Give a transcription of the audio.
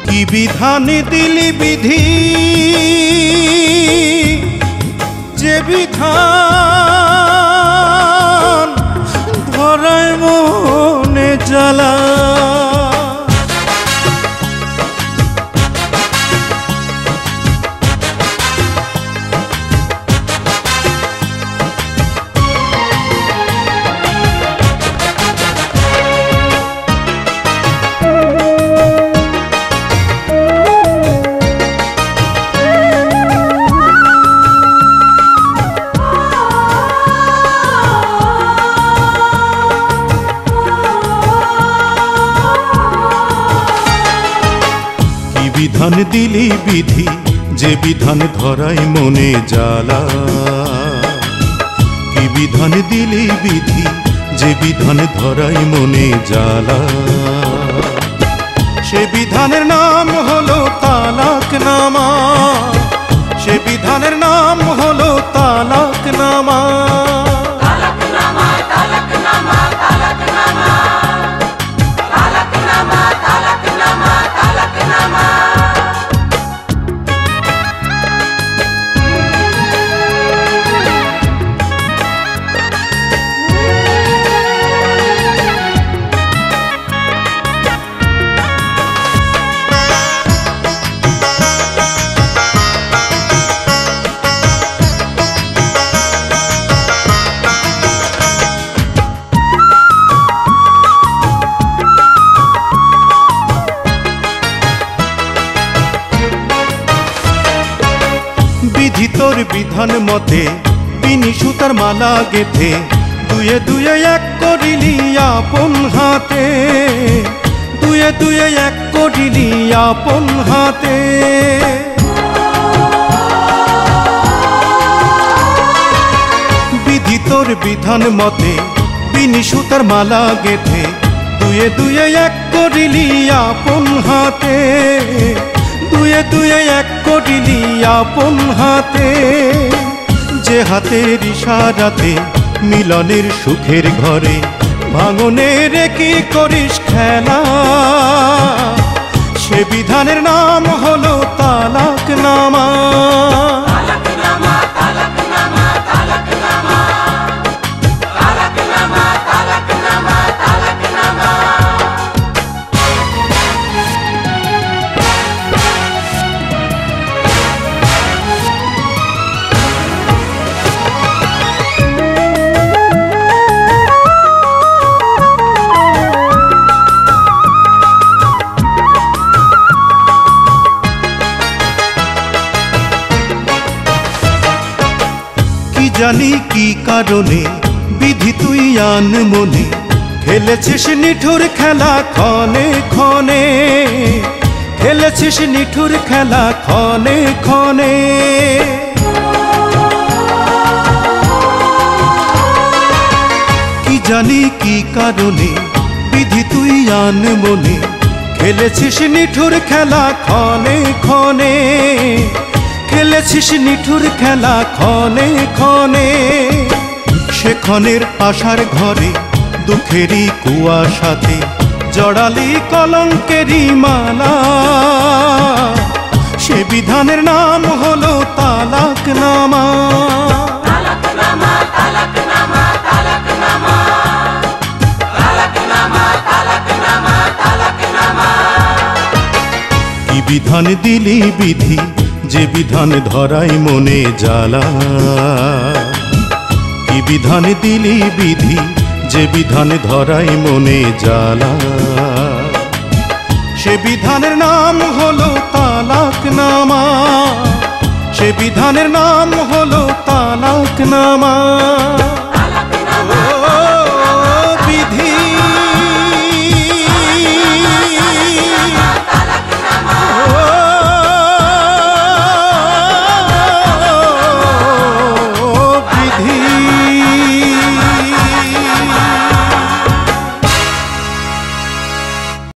কি বিধান দিলি বিধি, যে বিধান ধরায় মনে জ্বালা। বিধান দিলি বিধি, যে বিধান ধরাই মনে জ্বালা। কি বিধান দিলি বিধি, যে বিধান ধরাই মনে জ্বালা। সে বিধানের নাম হলো তালাক নামা, সে বিধানের নাম হলো তালাক নামা। বিধি তোর বিধান মতে বিনি সুতার মালা গেথে, দুয়ে দুয়ে এক করিলি আপন হাতে, দুয়ে দুয়ে এক করিলি আপন হাতে। বিধি তোর বিধান মতে বিনি সুতার মালা গেথে, দুয়ে দুয়ে এক করিলি আপন হাতে, দুয়ে দুয়ে এক করিলি আপন হাতে। যে হাতের ইশারাতে মিলনের সুখের ঘরে ভাঙনের কি করিস খেলা। সে বিধানের নাম হলো তালাক নামা। জানি কি কারণে বিধি তুই আন মনে, খেলেছিস নিঠুর খেলা ক্ষণে ক্ষণে, খেলেছিস নিঠুর খেলা ক্ষণে ক্ষণে। কি জানি কি কারণে বিধি তুই আন মনে, খেলেছিস নিঠুর খেলা ক্ষণে ক্ষণে, খেলেছিস নিঠুর খেলা ক্ষণে ক্ষণে। সে ক্ষণের আশার ঘরে দুঃখেরই কুয়াশাতে জড়ালি কলঙ্কেরই মালা। সে বিধানের নাম হলো তালাক নামা। কি বিধান দিলি বিধি, যে বিধান ধরাই মনে জ্বালা। কি বিধান দিলি বিধি, যে বিধান ধরাই মনে জ্বালা। সে বিধানের নাম হলো তালাক নামা, সে বিধানের নাম হলো তালাক নামা।